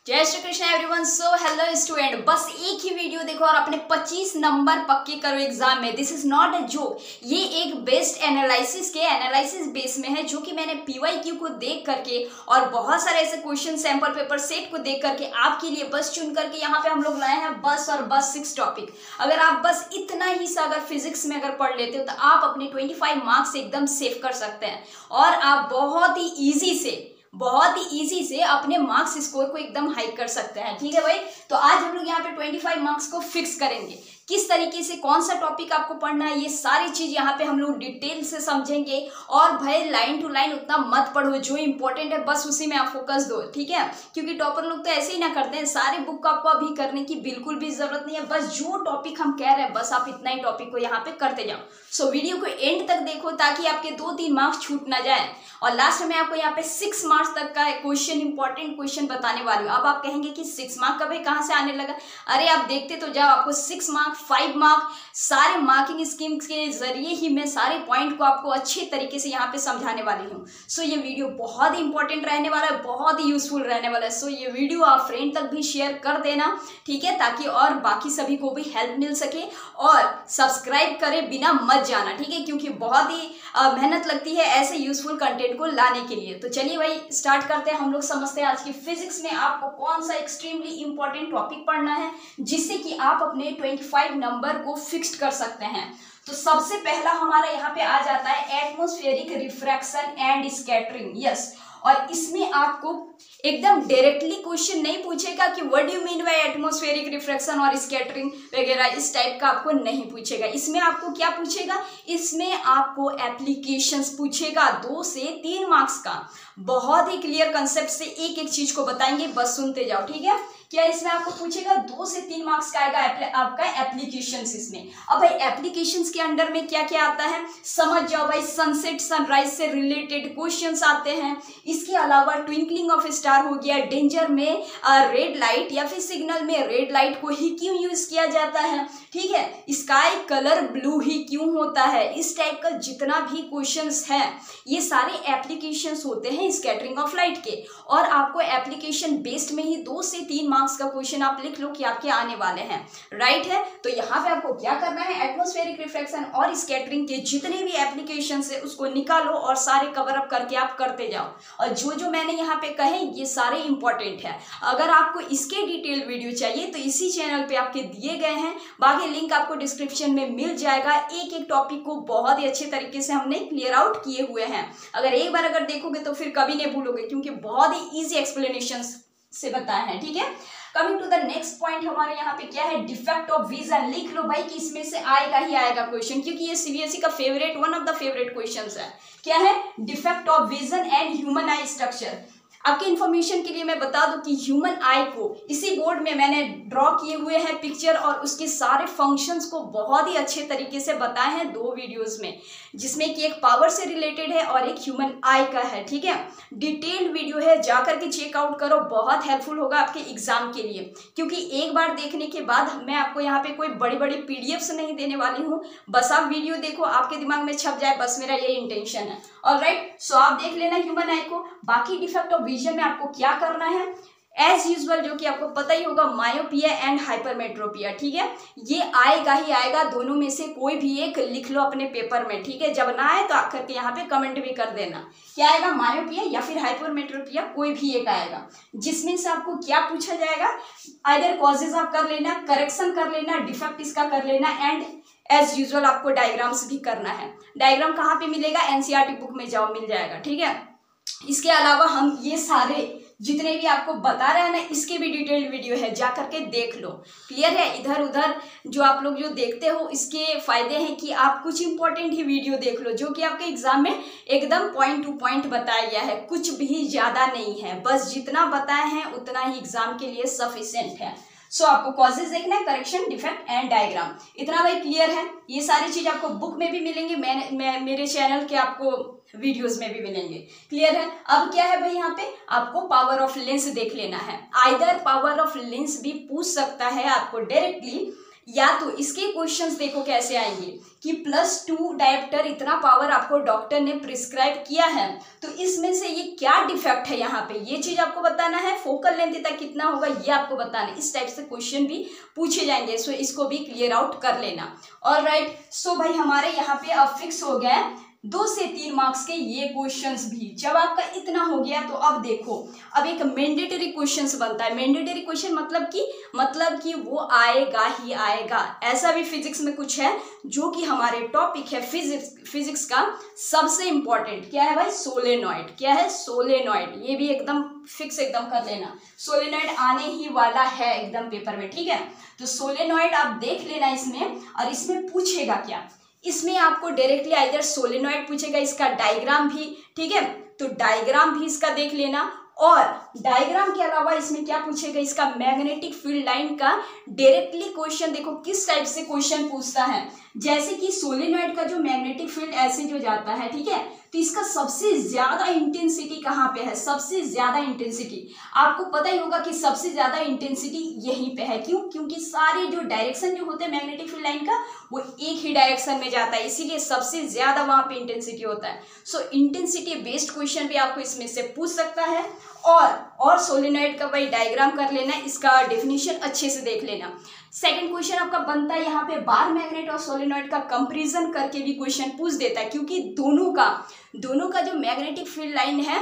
जय Shri Krishna everyone. So hello student, बस एक ही वीडियो देखो और अपने 25 नंबर पक्के करो एग्जाम में। This is not a joke, ये एक बेस्ट एनालिसिस बेस में है जो कि मैंने पीवाईक्यू को देख करके और बहुत सारे ऐसे क्वेश्चन सैंपल पेपर सेट को देख करके आपके लिए बस चुन करके यहाँ पे हम लोग लाए हैं बस और बस 6 टॉपिक। अगर आप बस इतना ही सा अगर फिजिक्स में अगर पढ़ लेते हो तो आप अपने 25 मार्क्स एकदम सेव कर सकते हैं और आप बहुत ही इजी से अपने मार्क्स स्कोर को एकदम हाई कर सकते हैं। ठीक है भाई, तो आज हम लोग यहाँ पे 25 मार्क्स को फिक्स करेंगे। किस तरीके से कौन सा टॉपिक आपको पढ़ना है, ये सारी चीज यहाँ पे हम लोग डिटेल से समझेंगे। और भाई लाइन टू लाइन उतना मत पढ़ो, जो इंपॉर्टेंट है बस उसी में आप फोकस दो। ठीक है, क्योंकि टॉपर लोग तो ऐसे ही ना करते हैं, सारे बुक को आपको अभी करने की बिल्कुल भी जरूरत नहीं है। बस जो टॉपिक हम कह रहे हैं बस आप इतना ही टॉपिक को यहाँ पे करते जाओ। सो वीडियो को एंड तक देखो ताकि आपके 2-3 मार्क्स छूट ना जाए। और लास्ट में आपको यहाँ पे 6 मार्क्स तक का क्वेश्चन, इंपॉर्टेंट क्वेश्चन बताने वाली हूँ। अब आप कहेंगे कि 6 मार्क का भाई कहाँ से आने लगा? अरे आप देखते तो जाओ, आपको 6 मार्क 5 मार्क सारे मार्किंग स्कीम के जरिए ही मैं सारे पॉइंट को आपको अच्छे तरीके से यहाँ पे समझाने वाली हूँ। सो ये वीडियो बहुत ही इंपॉर्टेंट रहने वाला है, बहुत ही यूजफुल रहने वाला है। सो ये वीडियो आप फ्रेंड तक भी शेयर कर देना, ठीक है, ताकि और बाकी सभी को भी हेल्प मिल सके। और सब्सक्राइब करे बिना मत जाना, ठीक है, क्योंकि बहुत ही मेहनत लगती है ऐसे यूजफुल कंटेंट को लाने के लिए। तो चलिए भाई स्टार्ट करते हैं। हम लोग समझते हैं आज की फिजिक्स में आपको कौन सा एक्सट्रीमली इंपॉर्टेंट टॉपिक पढ़ना है जिससे कि आप अपने 25 नंबर को फिक्स्ड कर सकते हैं। तो सबसे पहला हमारा यहाँ पे आ जाता है atmospheric refraction and scattering. Yes, और इसमें आपको एकदम डायरेक्टली क्वेश्चन नहीं पूछेगा कि what do you mean by atmospheric refraction और स्कैटरिंग वगैरह, इस टाइप का आपको नहीं पूछेगा। इसमें आपको क्या पूछेगा? इसमें आपको एप्लीकेशंस पूछेगा 2 से 3 मार्क्स का। बहुत ही क्लियर कंसेप्ट से एक एक चीज को बताएंगे, बस सुनते जाओ। ठीक है, क्या इसमें आपको पूछेगा 2 से 3 मार्क्स का आएगा आपका एप्लीकेशंस इसमें। अब भाई एप्लीकेशंस के अंडर में क्या क्या आता है समझ जाओ भाई। सनसेट सनराइज से रिलेटेड क्वेश्चंस आते हैं। इसके अलावा ट्विंकलिंग ऑफ स्टार हो गया, डेंजर में रेड लाइट या फिर सिग्नल में रेड लाइट को ही क्यों यूज किया जाता है, ठीक है, स्काई कलर ब्लू ही क्यों होता है, इस टाइप का जितना भी क्वेश्चंस है ये सारे एप्लीकेशंस होते हैं स्कैटरिंग ऑफ लाइट के। और आपको एप्लीकेशन बेस्ड में ही 2 से 3 मार्क्स का क्वेश्चन आप लिख लो कि आपके आने वाले हैं। राइट है, तो यहाँ पे आपको क्या करना है, एटमॉस्फेरिक रिफ्रैक्शन और स्कैटरिंग के जितने भी एप्लीकेशंस है उसको निकालो और सारे कवर अप करके आप करते जाओ। और जो जो मैंने यहाँ पे कहे ये सारे इंपॉर्टेंट है। अगर आपको इसके डिटेल वीडियो चाहिए तो इसी चैनल पे आपके दिए गए हैं, बाकी लिंक आपको डिस्क्रिप्शन में मिल जाएगा। एक एक टॉपिक को बहुत ही अच्छे तरीके से हमने क्लियर आउट किए हुए हैं। अगर एक बार अगर देखोगे तो फिर कभी नहीं भूलोगे, क्योंकि बहुत ही इजी एक्सप्लेनेशन से बताया है। ठीक है, coming to the next point हमारे यहाँ पे क्या है, डिफेक्ट ऑफ विजन। लिख लो भाई कि इसमें से आएगा ही आएगा क्वेश्चन, क्योंकि ये सीबीएसई का favourite, one of the favourite questions है। क्या है? Defect of vision and human I structure. आपके इंफॉर्मेशन के लिए मैं बता दूं कि ह्यूमन आई को इसी बोर्ड में मैंने ड्रॉ किए हुए हैं पिक्चर, और उसके सारे फंक्शंस को बहुत ही अच्छे तरीके से बताए हैं 2 वीडियोस में, जिसमें कि एक पावर से रिलेटेड है और एक ह्यूमन आई का है। ठीक है, डिटेल्ड वीडियो है, जाकर के चेकआउट करो, बहुत हेल्पफुल होगा आपके एग्जाम के लिए। क्योंकि एक बार देखने के बाद मैं आपको यहाँ पे कोई बड़ी बड़ी पीडीएफ्स नहीं देने वाली हूँ, बस आप वीडियो देखो, आपके दिमाग में छप जाए, बस मेरा यही इंटेंशन है। ऑलराइट, सो आप देख लेना ह्यूमन आई को। बाकी डिफेक्ट ऑफ विजन में आपको क्या करना है, एज यूजुअल जो कि आपको पता ही होगा, मायोपिया एंड हाइपरमेट्रोपिया। ठीक है, ये आएगा ही आएगा, दोनों में से कोई भी एक लिख लो अपने पेपर में। ठीक है, जब ना आए तो आकर के यहाँ पे कमेंट भी कर देना, क्या आएगा, मायोपिया या फिर हाइपरमेट्रोपिया, कोई भी एक आएगा। जिसमें से आपको क्या पूछा जाएगा, आइदर कॉजेज आप कर लेना, करेक्शन कर लेना, डिफेक्ट इसका कर लेना, एंड एज यूजुअल आपको डायग्राम्स भी करना है। डायग्राम कहाँ पे मिलेगा, एनसीईआरटी बुक में जाओ, मिल जाएगा। ठीक है, इसके अलावा हम ये सारे जितने भी आपको बता रहे हैं ना, इसके भी डिटेल्ड वीडियो है, जा करके देख लो। क्लियर है, इधर उधर जो आप लोग जो देखते हो, इसके फायदे हैं कि आप कुछ इंपॉर्टेंट ही वीडियो देख लो, जो कि आपके एग्जाम में एकदम पॉइंट टू पॉइंट बताया गया है, कुछ भी ज्यादा नहीं है, बस जितना बताए हैं उतना ही एग्जाम के लिए सफिशिएंट है। सो आपको कॉजेज देखना है, करेक्शन, डिफेक्ट एंड डायग्राम, इतना भाई क्लियर है। ये सारी चीज आपको बुक में भी मिलेंगे, मेरे चैनल के आपको वीडियोस में भी मिलेंगे। क्लियर है। अब क्या है भाई, यहाँ पे आपको पावर ऑफ लेंस देख लेना है। आइदर पावर ऑफ लेंस भी पूछ सकता है आपको डायरेक्टली या तो इसके क्वेश्चंस देखो कैसे आएंगे कि +2 डायप्टर इतना पावर आपको डॉक्टर ने प्रिस्क्राइब किया है, तो इसमें से ये क्या डिफेक्ट है यहाँ पे, ये चीज आपको बताना है। फोकल लेंथ तक कितना होगा ये आपको बताना है। इस टाइप से क्वेश्चन भी पूछे जाएंगे, सो इसको भी क्लियर आउट कर लेना। ऑलराइट, सो भाई हमारे यहाँ पे अब फिक्स हो गया है 2 से 3 मार्क्स के ये क्वेश्चंस भी। जब आपका इतना हो गया तो अब देखो, अब एक मैंडेटरी क्वेश्चंस बनता है। मैंडेटरी क्वेश्चन मतलब कि वो आएगा ही आएगा। ऐसा भी फिजिक्स में कुछ है जो कि हमारे टॉपिक है फिजिक्स का सबसे इंपॉर्टेंट। क्या है भाई? सोलेनॉइड। क्या है? सोलेनॉइड। ये भी एकदम फिक्स एकदम कर लेना, सोलेनॉइड आने ही वाला है एकदम पेपर में, ठीक है। तो सोलेनॉइड आप देख लेना इसमें। और इसमें पूछेगा क्या, इसमें आपको डायरेक्टली आइदर सोलेनॉइड पूछेगा, इसका डायग्राम भी, ठीक है, तो डायग्राम भी इसका देख लेना। और डायग्राम के अलावा इसमें क्या पूछेगा, इसका मैग्नेटिक फील्ड लाइन का डायरेक्टली क्वेश्चन। देखो किस टाइप से क्वेश्चन पूछता है, जैसे कि सोलेनॉइड का जो मैग्नेटिक फील्ड ऐसे जो जाता है, ठीक है, तो इसका सबसे ज्यादा इंटेंसिटी कहाँ पे है? सबसे ज्यादा इंटेंसिटी आपको पता ही होगा कि सबसे ज्यादा इंटेंसिटी यहीं पे है। क्यों? क्योंकि सारे जो डायरेक्शन जो होते हैं मैग्नेटिक फील्ड लाइन का वो एक ही डायरेक्शन में जाता है, इसीलिए सबसे ज्यादा वहां पे इंटेंसिटी होता है। सो इंटेंसिटी बेस्ड क्वेश्चन भी आपको इसमें से पूछ सकता है। और सोलेनॉइड का भाई डायग्राम कर लेना, इसका डेफिनेशन अच्छे से देख लेना। सेकंड क्वेश्चन आपका बनता है यहाँ पे बार मैग्नेट और सोलेनॉइड का कंपैरिजन करके भी क्वेश्चन पूछ देता है, क्योंकि दोनों का जो मैग्नेटिक फील्ड लाइन है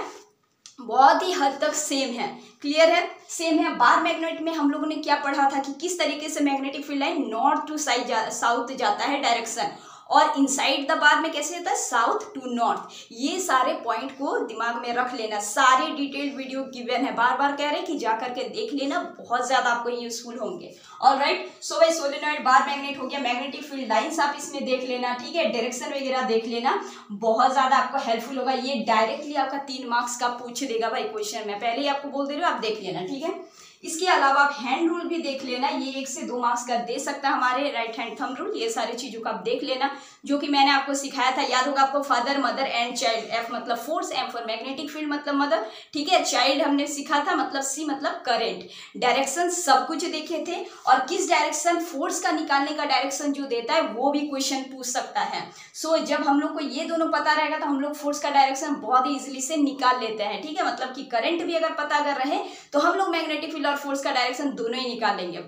बहुत ही हद तक सेम है। क्लियर है? सेम है। बार मैग्नेट में हम लोगों ने क्या पढ़ा था कि किस तरीके से magnetic field line north to south जाता है डायरेक्शन, और इनसाइड द बार में कैसे होता है? South to north. ये सारे पॉइंट को दिमाग में रख लेना, सारे डिटेल्ड वीडियो गिवन है, बार बार कह रहे हैं कि जा करके देख लेना, बहुत ज्यादा आपको यूजफुल होंगे। ऑलराइट, सो भाई सोलेनॉइड बार मैग्नेट हो गया, मैग्नेटिक फील्ड लाइंस आप इसमें देख लेना, ठीक है, डायरेक्शन वगैरह देख लेना, बहुत ज्यादा आपको हेल्पफुल होगा। ये डायरेक्टली आपका 3 मार्क्स का पूछ देगा भाई क्वेश्चन में, पहले ही आपको बोल दे रही हूँ, आप देख लेना, ठीक है। इसके अलावा आप हैंड रूल भी देख लेना, ये 1 से 2 मार्क्स का दे सकता है, हमारे राइट हैंड थंब रूल, ये सारी चीजों का आप देख लेना, जो कि मैंने आपको सिखाया था, याद होगा आपको। Father, mother and child, F मतलब force, M for magnetic field मतलब मदर, ठीक है, चाइल्ड हमने सीखा था, मतलब सी मतलब करंट, डायरेक्शन सब कुछ देखे थे। और किस डायरेक्शन फोर्स का निकालने का डायरेक्शन जो देता है वो भी क्वेश्चन पूछ सकता है। सो जब हम लोग को ये दोनों पता रहेगा तो हम लोग फोर्स का डायरेक्शन बहुत ही इजीली से निकाल लेते हैं, ठीक है, मतलब कि करंट भी अगर पता अगर रहे तो हम लोग मैग्नेटिक फील्ड और फोर्स का डायरेक्शन दोनों ही निकाल लेंगे।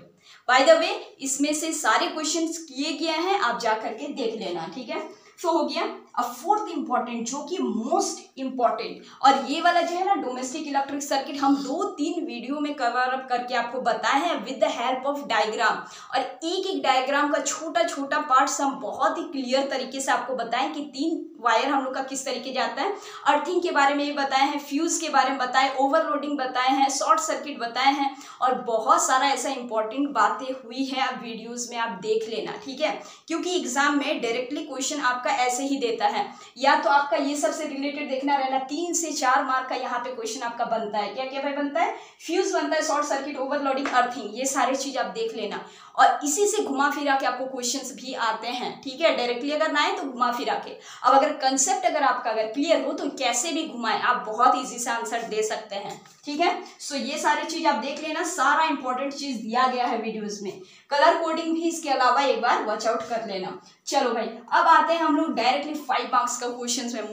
बाय द वे इसमें से सारे क्वेश्चंस किए गए हैं, आप जा करके देख लेना, ठीक है। तो हो गया। अब फोर्थ इंपॉर्टेंट जो कि मोस्ट इंपॉर्टेंट, और ये वाला जो है ना डोमेस्टिक इलेक्ट्रिक सर्किट हम 2-3 वीडियो में कवर अप करके आपको बताए हैं with the help of diagram, और एक एक डायग्राम का छोटा छोटा पार्ट्स हम बहुत ही क्लियर तरीके से आपको बताएं कि 3 वायर हम लोग का किस तरीके जाता है, अर्थिंग के बारे में भी बताए हैं, फ्यूज के बारे में बताए, ओवरलोडिंग बताए हैं, शॉर्ट सर्किट बताए हैं, और बहुत सारा ऐसा इंपॉर्टेंट बातें हुई है, आप वीडियोज में आप देख लेना, ठीक है, क्योंकि एग्जाम में डायरेक्टली क्वेश्चन आपका ऐसे ही देता है, या तो आपका ये सबसे रिलेटेड देखना रहना, 3 से 4 मार्क का यहाँ पे क्वेश्चन आपका बनता है। क्या क्या भाई बनता है? फ्यूज बनता है, शॉर्ट सर्किट, ओवरलोडिंग, अर्थिंग, ये सारी चीज आप देख लेना, और इसी से घुमा फिरा के आपको क्वेश्चंस भी आते हैं, ठीक है, डायरेक्टली अगर ना आए तो घुमा फिरा के। अब अगर कंसेप्ट अगर आपका अगर क्लियर हो तो कैसे भी घुमाए आप बहुत इजी से आंसर दे सकते हैं, ठीक है। सो ये सारी चीज आप देख लेना, सारा इंपॉर्टेंट चीज दिया गया है वीडियोस में, कलर कोडिंग भी इसके अलावा एक बार वॉच आउट कर लेना। चलो भाई अब आते हैं हम लोग डायरेक्टली 5 मार्क्स का क्वेश्चंस में,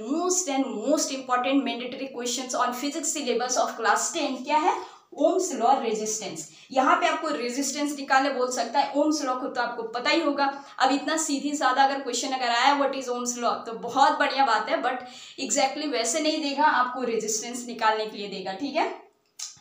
most important mandatory questions on physics syllabus of class 10 क्या है? Ohm's law resistance. यहाँ पे आपको रेजिस्टेंस निकालने बोल सकता है, ओम्स लॉ को तो आपको पता ही होगा। अब इतना सीधी साधा अगर क्वेश्चन अगर आया व्हाट इज ओम्स लॉ तो बहुत बढ़िया बात है, बट एग्जैक्टली वैसे नहीं देगा, आपको रेजिस्टेंस निकालने के लिए देगा, ठीक है,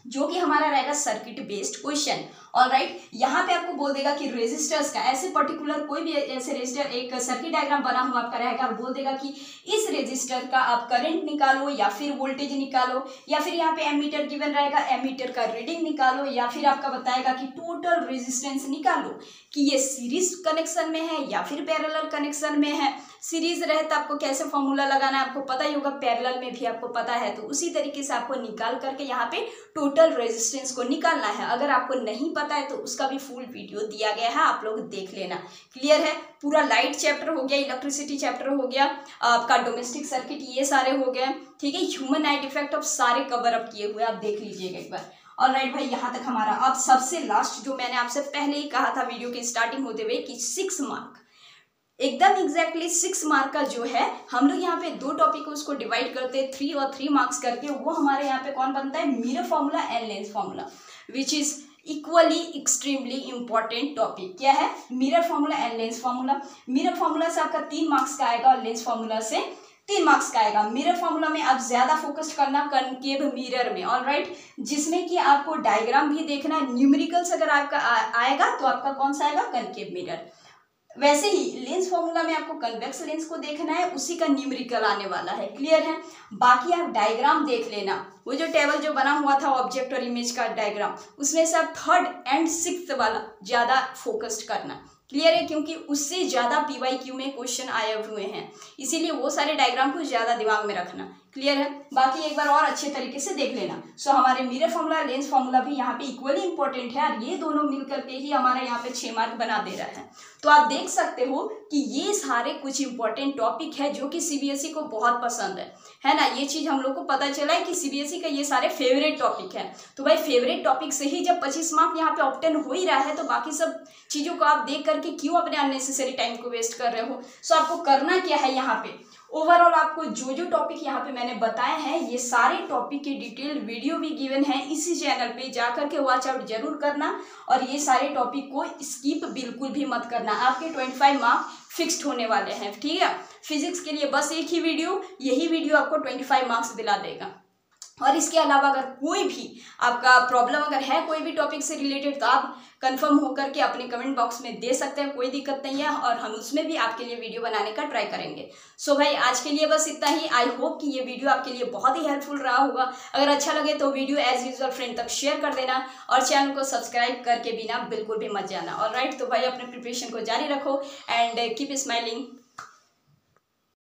जो कि हमारा रहेगा सर्किट बेस्ड क्वेश्चन। ऑलराइट, यहाँ पे आपको बोल देगा कि रेजिस्टर्स का ऐसे पर्टिकुलर कोई भी ऐसे रेजिस्टर एक सर्किट डायग्राम बना हुआ आपका रहेगा, और बोल देगा कि इस रेजिस्टर का आप करंट निकालो या फिर वोल्टेज निकालो, या फिर यहाँ पे एमीटर गिवन रहेगा, एमीटर का रीडिंग निकालो, या फिर आपका बताएगा कि टोटल रेजिस्टेंस निकालो कि ये सीरीज कनेक्शन में है या फिर पैरेलल कनेक्शन में है। सीरीज रहे तो आपको कैसे फॉर्मूला लगाना है आपको पता ही होगा, पैरेलल में भी आपको पता है, तो उसी तरीके से आपको निकाल करके यहाँ पे टोटल रेजिस्टेंस को निकालना है। अगर आपको नहीं पता है तो उसका भी फुल वीडियो दिया गया है, आप लोग देख लेना। क्लियर है? पूरा लाइट चैप्टर हो गया, इलेक्ट्रिसिटी चैप्टर हो गया, आपका डोमेस्टिक सर्किट, ये सारे हो गए, ठीक है, ह्यूमन नाइट इफेक्ट अब सारे कवर अप किए हुए आप देख लीजिएगा एक बार। ऑलराइट भाई, यहाँ तक हमारा। अब सबसे लास्ट जो मैंने आपसे पहले ही कहा था वीडियो की स्टार्टिंग होते हुए कि 6 मार्क, एकदम एग्जैक्टली 6 मार्क का जो है हम लोग यहाँ पे 2 टॉपिक को उसको डिवाइड करते हैं 3 और 3 मार्क्स करके। वो हमारे यहाँ पे कौन बनता है, mirror formula and lens formula, which is equally extremely important topic. क्या है, mirror formula and lens formula. Mirror formula से आपका 3 मार्क्स का आएगा और लेंस फॉर्मूला से 3 मार्क्स का आएगा। मिरर फॉर्मूला में आप ज्यादा फोकस करना कनकेव मिरर में, ऑलराइट, जिसमें कि आपको डायग्राम भी देखना, न्यूमेरिकल्स अगर आपका आएगा तो आपका कौन सा आएगा, कनकेव मिरर। वैसे ही लेंस फॉर्मूला में आपको कन्वेक्स लेंस को देखना है, उसी का न्यूमेरिकल आने वाला है, क्लियर है। बाकी आप डायग्राम देख लेना, वो जो टेबल जो बना हुआ था ऑब्जेक्ट और इमेज का डायग्राम, उसमें से आप 3rd एंड 6th वाला ज्यादा फोकस्ड करना, क्लियर है, क्योंकि उससे ज्यादा PYQ में क्वेश्चन आए हुए हैं, इसीलिए वो सारे डायग्राम को ज्यादा दिमाग में रखना, क्लियर है। बाकी एक बार और अच्छे तरीके से देख लेना। सो हमारे मिरर फॉर्मूला लेंस फॉर्मूला भी यहाँ पे इक्वली इंपॉर्टेंट है और ये दोनों मिलकर के ही हमारे यहाँ पे 6 मार्क बना दे रहा है। तो आप देख सकते हो कि ये सारे कुछ इंपॉर्टेंट टॉपिक है जो कि CBSE को बहुत पसंद है ना। ये चीज हम लोग को पता चला है कि CBSE का ये सारे फेवरेट टॉपिक है। तो भाई फेवरेट टॉपिक से ही जब 25 मार्क यहाँ पे ऑब्टेन हो ही रहा है तो बाकी सब चीजों को आप देख करके क्यों अपने अननेसेसरी टाइम को वेस्ट कर रहे हो। सो आपको करना क्या है, यहाँ पे ओवरऑल आपको जो जो टॉपिक यहाँ पे मैंने बताए हैं ये सारे टॉपिक की डिटेल वीडियो भी गिवन है इसी चैनल पे, जाकर के वॉच आउट जरूर करना और ये सारे टॉपिक को स्किप बिल्कुल भी मत करना। आपके 25 मार्क फिक्स्ड होने वाले हैं, ठीक है। फिजिक्स के लिए बस एक ही वीडियो, यही वीडियो आपको 25 मार्क्स दिला देगा। और इसके अलावा अगर कोई भी आपका प्रॉब्लम अगर है कोई भी टॉपिक से रिलेटेड तो आप कंफर्म होकर के अपने कमेंट बॉक्स में दे सकते हैं, कोई दिक्कत नहीं है और हम उसमें भी आपके लिए वीडियो बनाने का ट्राई करेंगे। सो भाई आज के लिए बस इतना ही। आई होप कि ये वीडियो आपके लिए बहुत ही हेल्पफुल रहा होगा। अगर अच्छा लगे तो वीडियो एज यूजुअल फ्रेंड तक शेयर कर देना और चैनल को सब्सक्राइब करके बिना बिल्कुल भी मत जाना, ऑलराइट। तो भाई अपने प्रिपरेशन को जारी रखो एंड कीप स्माइलिंग।